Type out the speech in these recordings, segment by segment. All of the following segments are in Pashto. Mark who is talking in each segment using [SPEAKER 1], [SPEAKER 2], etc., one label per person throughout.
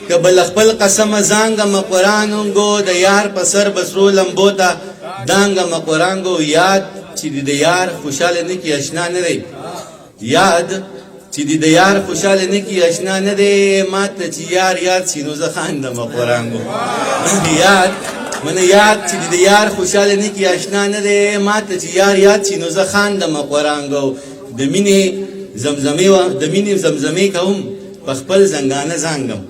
[SPEAKER 1] که بل خپل قسم زانګم قرانونګو د یار په سر بسرو لمبو ته دانګم قرانګو یاد چې د یار خوشاله نه کی آشنا نه دی یاد چې د یار خوشاله نه کی آشنا نه دی ماته چې یار یاد سينو زه خاندم قرانګو یاد من یاد چې د یار خوشاله نه کی آشنا نه دی ماته چې یار یاد سينو زه خاندم قرانګو د مینې زمزمې و د مینې زمزمې کوم په خپل زنګانه زنګم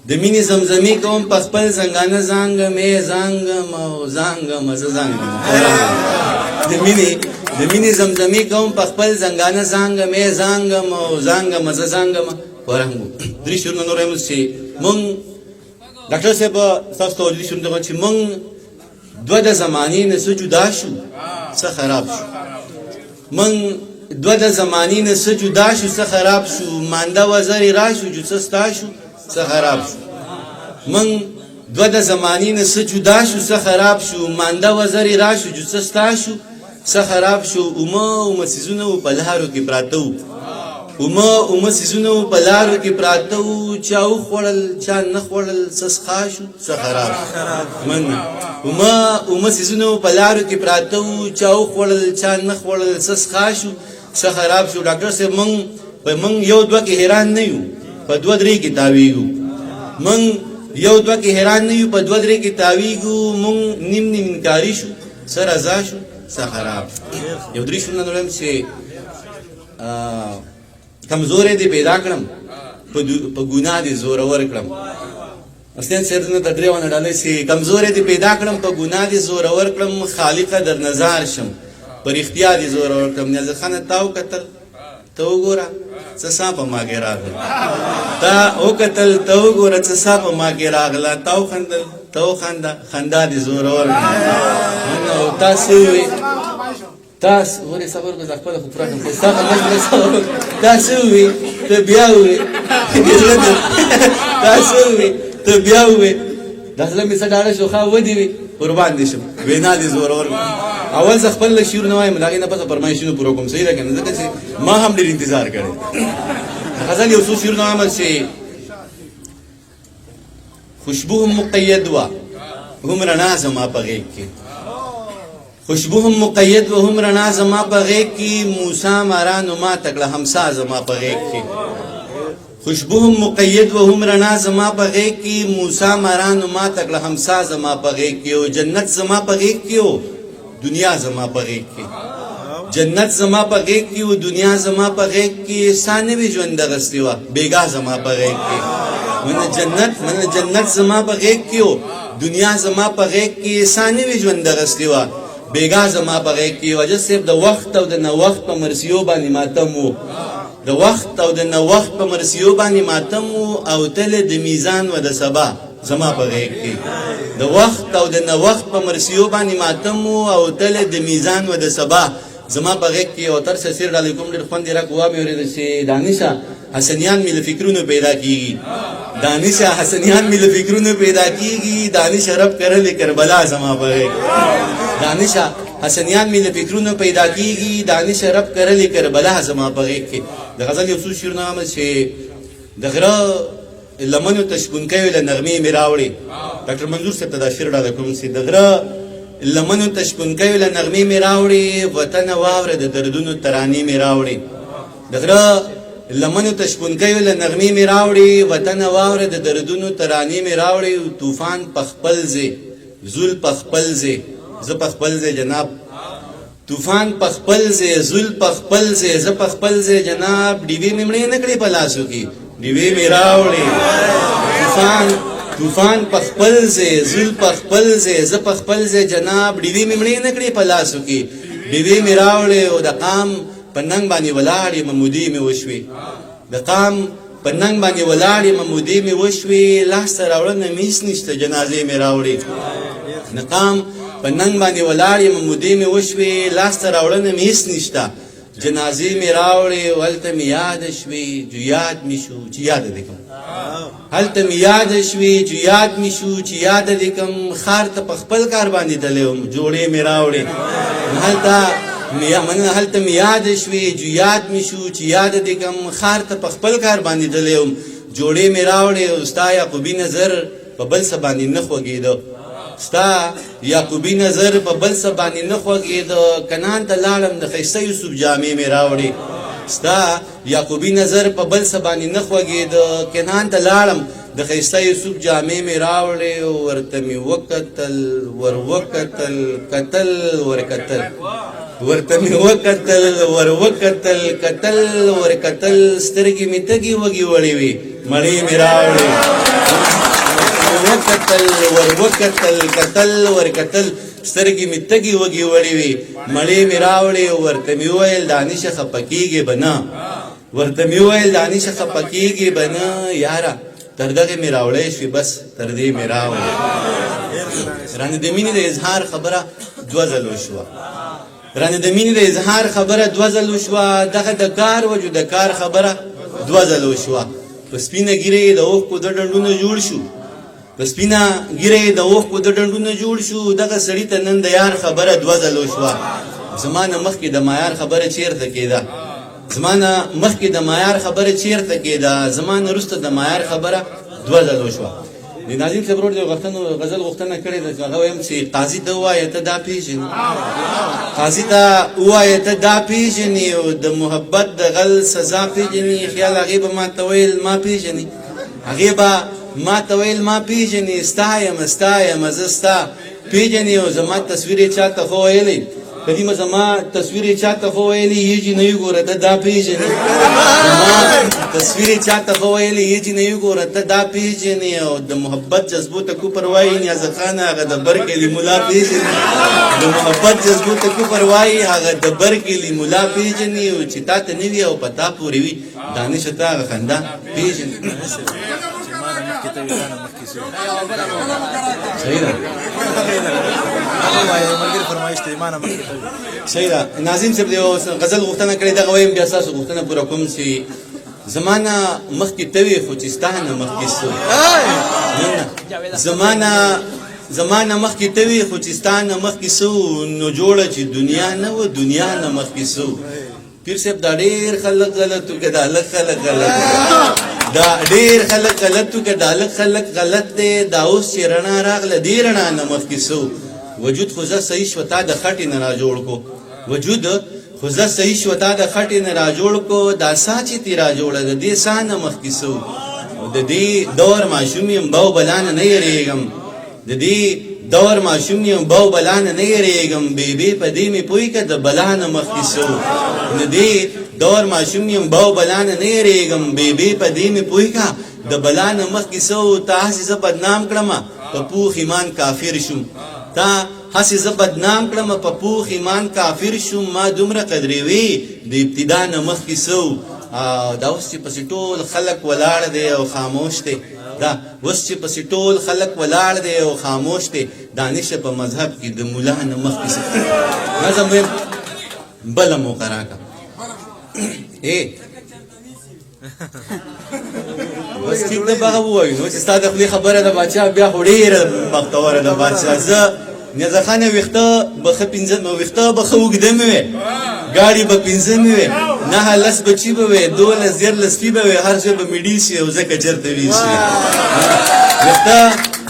[SPEAKER 1] د مینې زمزمې کوم په خپل زنګانه زنګم زنګم او زنګم زه زنګم د مینې زمزمې کوم په خپل زنګانه زنګم زنګم او زنګم زه زنګم ورنګو درې شورونه نور هم چې مونږ ډاکټر صاحب تاسو ته درې شورونه چې مونږ دوه د زمانې نه څه جدا شو څه خراب شو مونږ دوه د زمانې نه څه جدا شو څه خراب شو مانده وزرې راشو جو څه ستا شو څه خراب شو من دوه د زمانې نه څه جدا شو څه خراب شو مانده وزرې راشو جو څه ستا شو څه خراب شو اومه سیزونه په لارو کې پراته وو اومه سیزونه په لارو کې پراته وو چا وخوړل چا نه خوړل څه څښا شو څه خراب من اومه سیزونه په لارو کې پراته وو چا وخوړل چا نه خوړل څه څښا شو څه خراب شو ډاکټر صاحب مونږ یو دوه کې حیران نه یو په دوه درې کې تاویږو مونږ یو دوه کې حیران نه یو په دوه درې کې تاویږو مونږ نیم انکاري شو څه رضا شو څه خراب شو یو درې شو نه نورم چې کمزورې دې پیدا کړم په ګناه دې زورور کړم استاد سید نه تدری ونه ډالې چې کمزورې دې پیدا کړم په ګناه دې زورور کړم خالق در نظر شم پر اختیار دې زورور کړم نه ځخنه تاو قتل تو ګورا څه صاحب ما کې راغله تا او قتل تو ګورا څه صاحب ما کې راغله تاو خندل تو خندا دې زورور نو تاسو ورې صبر کو خپل خو پرانه تاسو وي ته بیا وي تاسو وي ته بیا وي داسله می سره شو خو ودی وي قربان دي شم وینا دي زورور اول ز خپل شعر نه وایم لاګینه پس فرمایشونو پورو کوم صحیح راکنه ځکه چې ما هم ډیر انتظار کړی غزل یو څو شعر نه عمل شي خوشبو مقید وا هم رڼا زما پغې کې خوشبو هم مقید و هم رڼا زما پغې کې موسی مارانو ما تکړه همسا زما پغې کې خوشبو هم مقید و هم رڼا زما پغې کې موسی مارانو ما تکړه همسا زما پغې کې او جنت زما پغې کې او دنیا زما پغې کې جنت زما پغې کې او دنیا زما پغې کې سانوي ژوند غستې وا بیګا زما پغې کې من جنت زما پغې کې او دنیا زما پغې کې سانوي ژوند غستې وا بیګا زما پغې کې وجه صرف د وخت او د نو وخت په مرسیو باندې ماتم وو د وخت او د نو وخت په مرسیو باندې ماتم او تل د میزان و د سبا زما پغې کې د وخت او د نو وخت په مرسیو باندې ماتم او تل د میزان و د سبا زما پغې کې او تر سیر علیکم ډېر خوند را کوه مې ورته چې دانشا حسنیان مل فکرونو پیدا کیږي دانشا حسنیان مل فکرونو پیدا کیږي دانش رب کرل کربلا زما پغې دانشا حسنیان مل فکرونو پیدا کیږي دانش رب کرل کربلا زما پغې کې د غزل یو څو شعر نامه چې د غره لمنو تشکونکې ول نغمې میراوړي ډاکټر منظور صاحب دا شعر ډاله کوم چې د غره لمنو تشکونکې ول نغمې میراوړي وطن واوره د دردونو ترانې میراوړي د غره لمنو تشکونکې ول نغمې میراوړي وطن واوره د دردونو ترانې میراوړي طوفان پخپل زی زول پخپل زی ز پخپل زی جناب طوفان پخپل زی زول پخپل زی ز پخپل زی جناب دیوی میمړې نکړې پلاسو کې دیوی میراوړي طوفان پخپل زی زول پخپل زی ز پخپل زی جناب دیوی میمړې نکړې پلاسو کې دیوی میراوړي او د قام پننګ باندې ولاړې ممودي می وشوي د قام پننګ باندې ولاړې ممودي می وشوي لاس راوړنه میس نشته جنازې میراوړي نقام پننګ باندې ولاړې ممودي می وشوي لاس راوړنه میس نشته جنازې می راوړې ولته می یاد شوي جو یاد می شو چې یاد دې کوم هلته می یاد شوي چې یاد می شو چې یاد دې کوم خار ته په خپل کار باندې دلېم جوړې می راوړې هلته می یاد شوي چې یاد می شو چې یاد دې کوم خار ته په خپل کار باندې دلېم جوړې مې راوړې او ستا یعقوبي نظر په بل څه باندې نه خوږېده ستا یعقوبي نظر په بل څه باندې نه خوږېده کنعان ته لاړم د ښایسته یوسف جامې مې راوړې ستا یعقوبي نظر په بل څه باندې نه خوږېده کنعان ته لاړم د ښایسته یوسف جامې مې راوړې ورته مې وکتل ور وکتل کتل ور کتل ورته مې وکتل ور وکتل کتل ور کتل سترګې مې تږې وږې وړې وې مړې مې راوړې وکتل ور وکتل کتل ور کتل سترګې مې تږې وږې وړې وې مړې مې راوړې ورته مې وویل دانشه خفه کېږې به نه ورته مې وویل دانشه خفه کېږې به نه یاره تر دغې مې راوړی شوې بس تر دې مې راوړې رانه د مینې د اظهار خبره دوه ځلو شوه رانه د مینې د اظهار خبره دوه ځلو شوه دغه د کار وجو د کار خبره دوه ځلو شوه په سپینه ږیره یې د اوښکو د ډنډونه جوړ شو په سپینه ږیره یې د اوښکو د ډنډونه جوړ شو دغه سړي ته نن د یار خبره دوه ځلو شوه زما نه مخکې د معیار خبره چېرته کېده زما نه مخکې د معیار خبره چېرته کېده زما نه وروسته د معیار خبره دوه ځلو شوه د ناظم صاحب ورور د غزل غوښتنه کړې ده چې هغه وایم چې قاضي ته ووایه ته دا پېژنې قاضي ته ووایه ته دا پېژنې او د محبت د غل سزا پېژنې خیال هغې به ما ته ویل ما پېژنې هغې به ما ته ویل ما پېژنې ستا یم زه ستا پېژنې او زما تصویر یې چا ته خو ویلی قدیمه زما تصویر یې چا ته خو ویلی یې جینۍ ګوره ته دا پېژنې زما تصویر یې چا ته خو ویلی یې جینۍ ګوره ته دا پېژنې او د محبت جذبو ته کفر وایي نیازه خان هغه د بر کلي ملا پېژنې د محبت جذبو ته کفر وایي هغه د بر کلي ملا پېژنې او چې تا ته نه وي او په تا پورې وي دانشه ته هغه خندا پېژنې صحیح ده صحیح ده ناظم صاحب د یو غزل غوښتنه کړې دغه وایم بیا ستاسو غوښتنه پوره کوم چې زما نه مخکې ته وې خو چې ستا نه مخکې څه زما نه مخکې ته وې خو چې ستا نه مخکې څه نو جوړه چې دنیا نه وه دنیا نه مخکې څه پیر صاحب دا ډېر خلک غلط و که دا لږ خلک غلط دا ډېر خلک غلط و که دا لږ خلک غلط دی دا اوس چې رڼا راغله دې رڼا نه مخکې څه وجود خو زه صحیح شوه تا د خټې نه را جوړ کو وجود خو زه صحیح شوه تا د خټې نه را جوړ کو دا سا چې تې را جوړه د دې سا نه مخکې څه د دې دور ماشوم یم بو بلا نه نه یېرېږم د دې دور ماشوم یم بو بلا نه نه یېرېږم بېبې په دې مې پوه که د بلا نه مخکې څه د دې دور ماشوم یم بو بلا نه نه یېرېږم بېبې په دې مې پوه که د بلا نه مخکې څه تا هسې زه بدنام کړمه په پوخ ایمان کافر شوم تا هسې زه بدنام کړمه په پوخ ایمان کافر شوم ما دومره قدرېوې د ابتدا نه مخکې څه دا اوس چې پسې ټول خلک ولاړ دی او خاموش دی دا اوس چې پسې ټول خلک ولاړ دی او خاموش دی دانشه په مذهب کې د ملا نه مخکې څه نظم ویم بله موقع راکړه بس ټیک ده به هغه ووایو نو چې ستا د خولې خبره د باچا بیا خو ډېره بختوره ده باچا زه نیازه خانه ویښته به ښه اوږده مې وې ګاډي به پنځه مې وې 9 بچي به وې 12 14 سپي به وې هر ځای به مې ډي سي او ځکه چېرته وي سي ویښته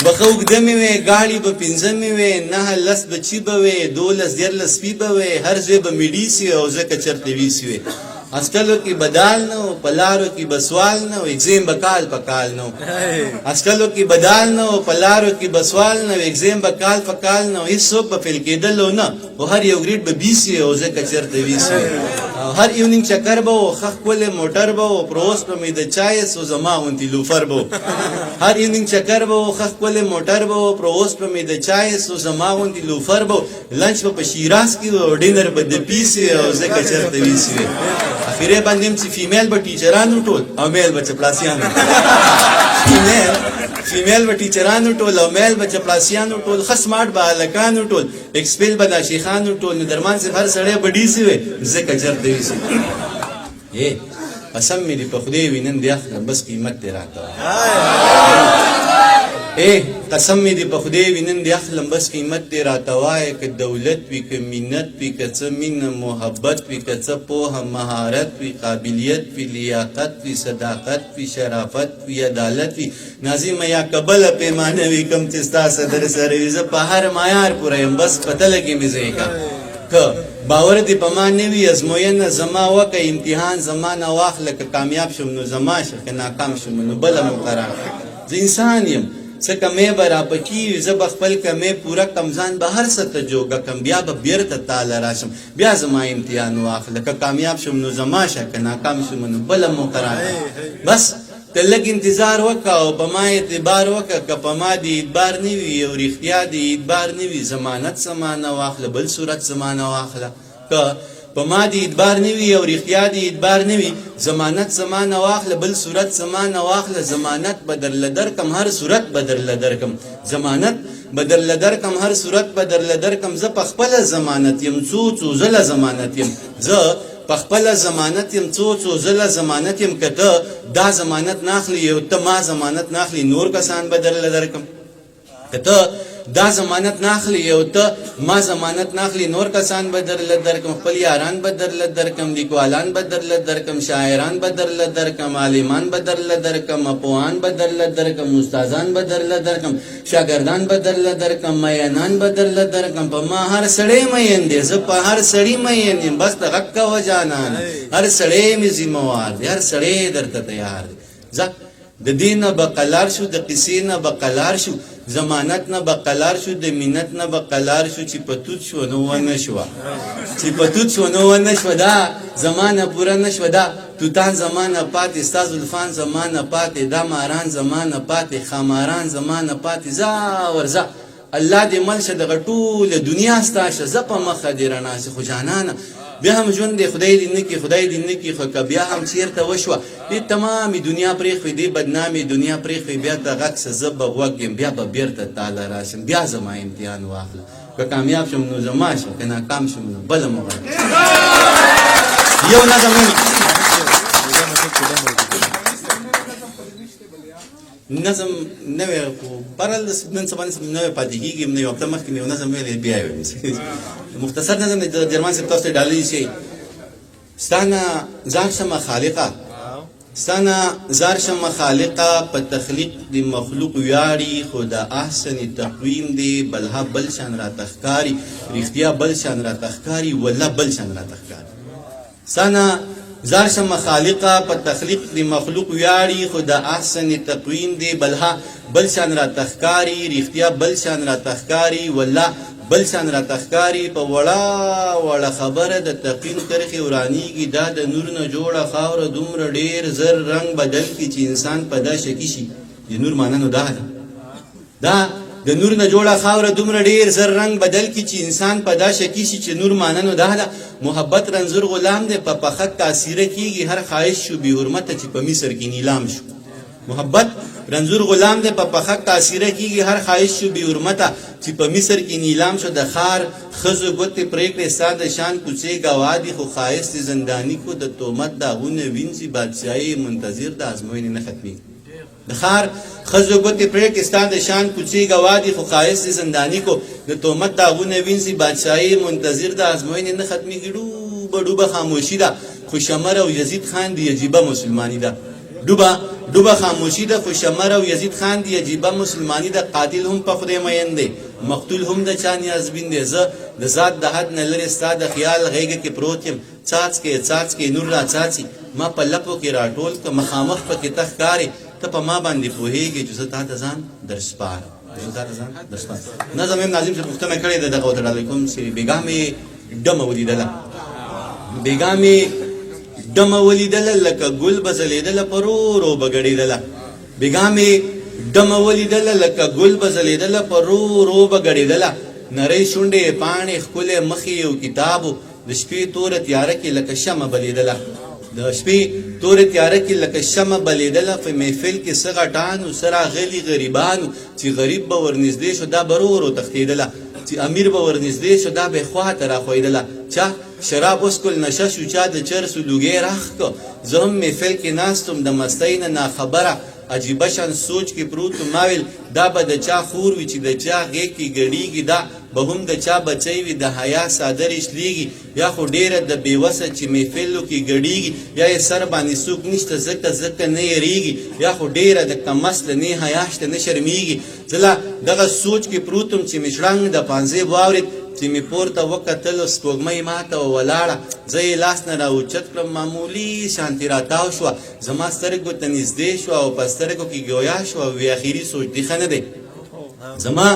[SPEAKER 1] به ښه اوږده مې وې ګاډي به پنځه مې وې 9 بچي به وې 12 14 سپي به وې هر ځای به مې ډي سي او ځکه چېرته وي سي وې اسکلو کې بدال نه و په لارو کې بسوال نه و اگزیم به کال په کال نه و اسکلو کې بدال نه و په لارو کې بسوال نه و اگزیم به کال په کال نه و هېڅوک به فیل کېدلو نه خو هر یو ګریډ به بیسي او ځکه چېرته ویسي هر ایونینګ چکر به و ښه ښکلی موټر به و پر اوس به مې د چایس و زما غوندې لوفر به و هر ایونینګ چکر به و ښه ښکلی موټر به و پر اوس به مې د چایس و زما غوندې لوفر به و لنچ به په شیراز کې و ډینر به د پیسي او ځکه چېرته ویسي اخیره باندې چې فیمیل به ټیچرانو ټول او میل به چپلاسیانو فیمیل به ټیچرانو ټول او میل به چپلاسیانو ټول ښه سمارټ به هلکانو ټول ایکسپیل به دا شیخانو ټول نو درمان صاحب هر سړی به ډیسي وی ځکه چېرته ویسي قسم مې دې په خدای وي نن دې اخله بس قیمت دې راته قسم می دی په خدای وینن دی اخلم بس قیمت دی راتوای که دولت وی که مینت وی که څه مینه محبت وی که څه پوهه مهارت وی قابلیت وی لیاقت وی صداقت وی شرافت وی عدالت وی ناظم یا قبل پیمانه وی کم چې ستا صدر سره وي زه په هر معیار پوره یم بس پته لګي مې ځای که باور دی په ما نه وي ازموینه زما وکه امتحان زما نه واخله که کامیاب شم نو زما شه که ناکام شم نو بله مقرر زه انسان یم څه کمی به راپکي وي زه به خپل کمی پوره کم ځان به هر څه ته جوګه کم بیا به بیرته تاله راشم بیا زما امتحان واخله که کامیاب شم نو زما شه که ناکام شم نو بله مقرر بس ته لږ انتظار وکړه او په ما اعتبار وکړه که په ما د اعتبار نه وي او رښتیا د اعتبار نه وي ضمانت زما نه واخله بل صورت زما نه واخله که په ما د اعتبار نه وي او رښتیا د اعتبار نه وي ضمانت زما نه واخله بل صورت زما نه واخله ضمانت به درله درکم هر صورت به درله درکم ضمانت به درله درکم هر صورت به درله درکم زه په خپله ضمانت یم څو ځله ضمانت یم زه په خپله ضمانت یم څو ځله ضمانت یم که ته دا ضمانت ناخلي او ته ما ضمانت ناخلي نور کسان به درله درکم که ته دا ضمانت ناخلی او ته ما ضمانت ناخلی نور کسان به درله درکم خپل یاران به درله درکم لیکوالان به درله درکم شاعران به درله درکم عالمان به درله درکم اپوهان به درله درکم استادان به درله درکم شاګردان به درله درکم مینان به درله درکم په ما هر سړی مین دی زه په هر سړي مین یم بس ته غږ کوه جانانه هر سړی مې ذمهوار دی هر سړی درته تیار دی ځه د دې نه به قلار شو د قصې نه به قلار شو ضمانت نه به قلار شو د منت نه به قلار شو چې په توت شو نو ونه شوه چې په توت شو نو ونه شوه دا زمانه پوره نه شوه دا توتان زمانه پاتې ستا زلفان زمانه پاتې دا ماران زمانه پاتې خاماران زمانه پاتې ځه ورځه الله دې مل شه دغه ټوله دنیا ستا شه زه په مخه دې رڼا شي خو جانانه بیا هم ژوند دی خدای دې نه کړي خدای دې نه کړي خو که بیا هم چېرته وشوه دې تمامې دنیا پرېښوي دې بدنامې دنیا پرېښوي بیا د غږ څه زه به غوږ یم بیا به بیرته تاله راشم بیا زما امتحان واخله که کامیاب شم نو زما شم که ناکام شم نو بله مغل یو نظم نظم نوی خو برحال نن سبا نوی پاتې کېږي نوی هفته مخکې مې یو نظم ویلی بیا یې وایم مختصر نظم د جرمان صاحب تاسو ته ډالۍ شي ستا نه ځان شمه خالقه ستا نه ځار شمه خالقه په تخلیق د مخلوق ویاړي خو د احسن تقویم دی بلها بل شان راته ښکاري رښتیا بل شان راته ښکاري والله بل شان راته ښکاري ستا نه زار شم خالقه په تخلیق د مخلوق ویاړي خو د احسن تقویم دی بلها بل شان را تخکاری رښتیا بل شان را تخکاری والله بل شان را تخکاری په وړه خبره د تقویم کرخې ورانیږي دا د نور نه جوړه خاوره دومره ډیر زر رنگ بدل کی چې انسان په دا شکی شي د نور معنی نو دا دا د نور نه جوړه خاوره دومره ډیر زر رنگ بدل کی چې انسان په دا شکی شي چې نور معنی نو دا محبت رنځور غلام دی په پخت تاثیر کیږي هر خواهش شو به حرمت چې په مصر کې نیلام شو محبت رنځور غلام دی په پخت تاثیر کیږي هر خواهش شو به حرمت چې په مصر کې نیلام شو د خار خزو ګوتې پریکړې ساده شان کوڅې گوادي خو خایست زندانی کو د تومت داغونه وینځي بادشاہي منتظر د ازموینې نه ختمي د خار خزو ګوتې پریکړې ساده شان کوڅې گوادي خو خایست زندانی کو د تومت داغونه وینځي بادشاہي منتظر د ازموینې نه ختمي ډوبه خاموشي ده خو شمر او یزید خان دی عجیبه مسلمانی ده ډوبه خاموشي ده خو شمر او یزید خان دی عجیبه مسلمانی ده قاتل هم په خدای مین دی مقتول هم د چا نیازبین دی زه د ذات د حد نه لرې ستا د خیال غیږه کې پروت یم څاڅکې نور را څاڅي ما په لپو کې راټول که مخامخ پکې ته ښکارې ته په ما باندې پوهېږې چې زه تا ته ځان درسپارم نظم یم ناظم صاحب پوښتنه کړې ده دغه ورته ډالۍ کوم چې بېګا مې ډمه ولیدله ډمه ولیدله لکه ګل به ځلېدله په رو به ګډېدله بېګا مې ډمه ولیدله لکه ګل به ځلېدله په رو به ګډېدله نری شونډې پاڼې ښکلی مخې یو کتابو د شپې توره تیاره کې لکه شمه بلېدله د شپې تورې تیاره کې لکه شمه بلېدله په محفل کې څه غټانو څه راغلي غریبانو چې غریب به ورنږدې شو دا به ورو تښتېدله چې امیر به ورنږدې شو دا به خواته راښویدله چا شراب وسکل نشه شو چا د چرسو لوګی راخ که زه هم محفل کې ناست وم د مستۍ نه ناخبره عجیبه شان سوچ کې پروت ما ویل دا به د چا خور وي چې د چا غېږ کې ګډېږي دا به هم د چا بچی وي د حیا څادر شلېږي یا خو ډېره د بېوسه چې محفلو کې ګډېږي یا یې سر باندې څوک نشته ځکه نه یېرېږي یا خو ډېره د کمسله نه حیا شته نه شرمېږي زه لا دغه سوچ کې پروت وم چې مې شړنګ د پانزې واورېد چې مې پورته وکتل سپوږمۍ ماته ولاړه زه یې لاس نه راوچت کړم معمولي شانتې راتاو شوه زما سترګو ته نږدې شوه او په سترګو کې ګویا شوه وی اخري سوچ دې ښه نه دی زما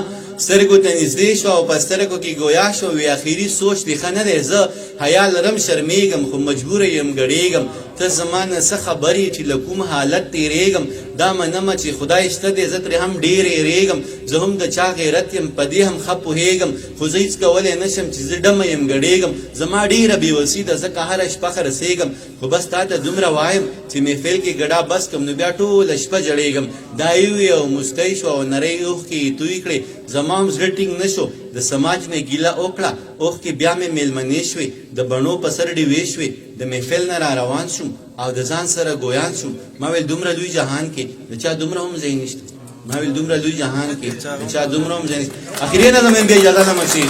[SPEAKER 1] سترګو ته نږدې شوه او په سترګو کې ګویا شوه وی اخري سوچ دې ښه نه دی زه حیا لرم شرمېږم خو مجبوره یم ګډېږم ته زما نه څه خبر یې چې له کوم حالت تېرېږم دا منمه چې خدای شته دی زه ترې هم ډېر یېرېږم زه هم د چا غیرت یم په دې هم ښه پوهېږم خو زه هېڅ کولی نه شم چې زه ډمه یم ګډېږم زما ډېره بېوسي ده ځکه هره شپه خرڅېږم خو بس تا ته دومره وایم چې محفل کې ګډا بس کم نو بیا ټوله شپه جړېږم دا یې ووی او مستی شوه او نرۍ اوښکې یې توی کړې زما هم زړه ټینګ نه شو د سماج نه ګیله وکړه اوښکې بیا مې میلمنې شوې د بڼو په سر ډیوې شوې د محفل نه را روان شوم او د ځان سره ګویان شوم ما ویل دومره لوی جهان کې د چا دومره هم ځای نشته ما ویل دومره لوی جهان کې د چا دومره هم ځای نشته اخري نظم یم بیا اجازه نه مشي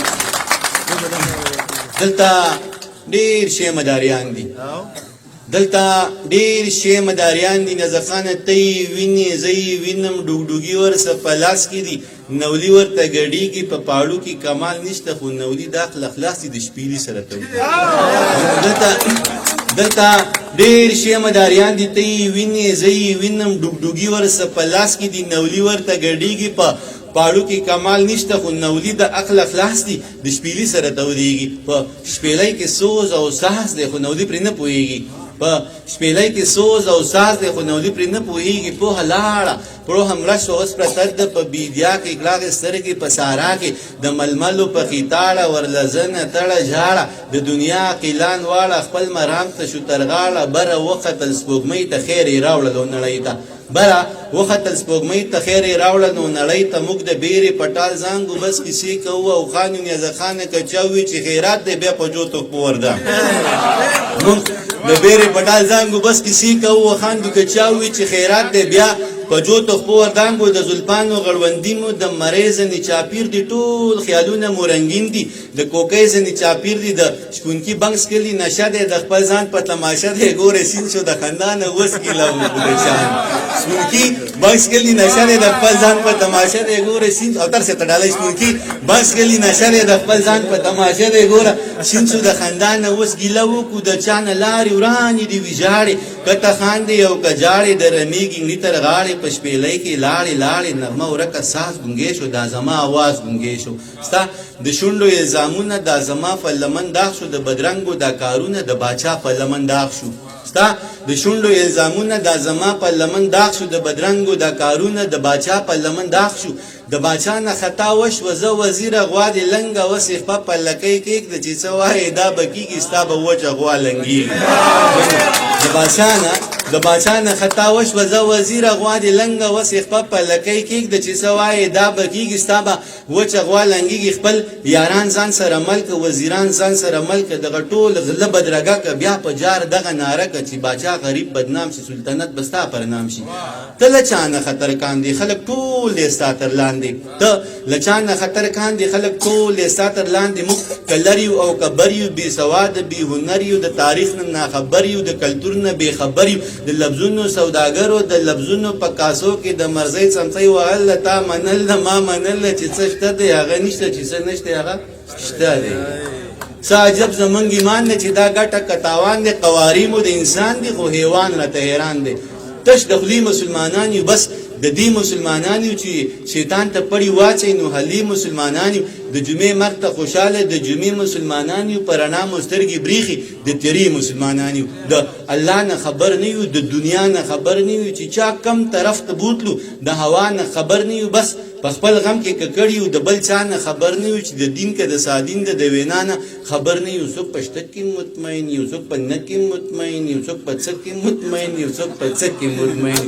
[SPEAKER 1] دلته ډېر شی مداریان دي دلته ډېر شی مداریان دي نظرخانه ته یې وینې زه یې وینم ډوګډوګي ورسه په لاس کې دي نولي ورته ګډېږي په پاړو کې کمال نشته خو نولي دا خلاص دي د شپېلي سره دلته ډېر شی مداریان دي ته یې وینې زه یې وینم ډوګډوګي ورسه په لاس کې دي نولي ورته ګډېږي په پاړو کې کمال نشته خو نولي د عقل خلاص دي د شپېلي سره تودېږي په شپېلۍ کې سوز او ساز دی خو نولي پرې نه پوهېږي په شپېلۍ کې سوز او ساز دی خو نولي پرې نه پوهېږي پوهه لاړه پړو هم رش اوس پرتر ده په بیدیا کې کلاغې سترګې په سارا کې د ململو په خیتاړه ورلزنه تړه ژاړه د دنیا قیلان واړه خپل مرام ته شو تر غاړه بره وختل سپوږمۍ ته خیر یې راوړلو نړۍ ته بره وختل سپوږمۍ ته خیر یې راوړه نو نړۍ ته موږ د بیرې پټال زانګو بس کیسې کوو او خانو نیازخانه که چا وي چې خیرات دی بیا په جوتو پورده موږ د بیرې پټال زانګو بس کیسې کوو او خاندو که چا وي چې خیرات دی بیا په جوتو خپو وردانګو د زلفانو غړوندي مو د مرۍ ځنې چاپیر دي ټول خیالونه مو رنګین دي د کوکۍ ځنې چاپیر دي د شپونکي بنګس کلي نشه دی د خپل ځان په تماشه دی ګوره سین شو د خندا نه اوس ګیله وکړشان شپونکي بنګس کلي نشه دی د خپل ځان په تماشه دی ګوره سین او تر څه ته ډالۍ شپونکي بنګس کلي نشه دی د خپل ځان په تماشه دی ګوره سین شو د خندا نه اوس ګیله وکړو د چا نه لارې ورانې دي ویژاړې که ته خاندې او که ژاړې د رمیږي نړي تر غاړې په شپېلۍ کې لاړې لاړې نغمه ورکه ساز ګونګې شو دا زما اواز ګونګې شو ستا د شونډو الزامونه دا زما په لمن داغ شو د بدرنګو دا کارونه د باچا په لمن داغ شو ستا د شونډو الزامونه دا زما په لمن داغ شو د بدرنګو دا کارونه د باچا په لمن داغ شو د باچا نه خطا وشوه زه وزیره غوا دې لنګه وسې خپه په لکۍ کېږده چې څه وایې دا به کېږي ستا به وچه غوا لنګېږي د باچا نه خطا وشوه زه وزیره غوا دې لنګه وسې خپه په لکۍ کېږده چې څه وایې دا به کېږي ستا به وچه غوا لنګېږي خپل یاران ځان سره ملک وزیران ځان سره ملک دغه ټول غله بدرګه که بیا په جار دغه ناره که چې باچا غریب بدنام شي سلطنت به ستا پر نام شي ته له چا نه خطر کاندې خلک ټول دې ستا تر لاندې ته له چا نه خطر کاندې خلک ټول دې ستا تر لاندې موږ که لر یو او که بر یو بې سواده بې هنر یو د تاریخ نه ناخبر یو د کلتور نه بې خبر یو د لفظونو سوداګرو د لفظونو په کاسو کې د مرزۍ څمڅۍ وهل تا منل نه ما منل چې څه شته دی هغه نشته چې څه نشته هغه شته دی څه عجب زمونږ ایمان دی چې دا ګټه که تاوان دی قواریم د انسان دی خو حیوان راته حیران دی تش د خولي مسلمانان یو بس د دې مسلمانان یو چې شیطان ته پړی واچي نو حلی مسلمانان یو د جمعې مرګ ته خوشاله د جمعې مسلمانان یو پر رڼا مو سترګې بریښي د تیرې مسلمانان یو د الله نه خبر نه یو د دنیا نه خبر نه یو چې چا کم طرف ته بوتلو د هوا نه خبر نه یو بس په خپل غم کې ککړ یو د بل چا نه خبر نه یو چې د دین کې د سادین د وینا نه خبر نه یو څوک په شته کې مطمئن یو څوک په نه کې مطمئن یو څوک په څه کې مطمئن یو څوک په څه کې مطمئن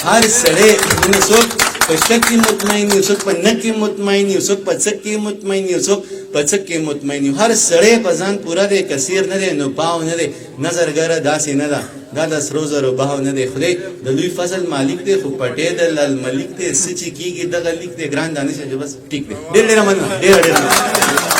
[SPEAKER 1] هر سړی نو څوک په شته کې مطمئن یو څوک په نه کې مطمئن یو څوک په څه کې مطمئن یو څوک په څه کې مطمئن یو هر سړی په ځان پوره دی کثیر نه دی نو پاو نه دی نظرګره داسې نه ده دا د سرو زرو بهاو نه دی خدای د لوی فضل مالک دی خو پټې د الملک دی څه چې کېږي دغه لیک دی ګران دانش چې بس ټیک دی ډېر ډېر مننه ډېر ډېر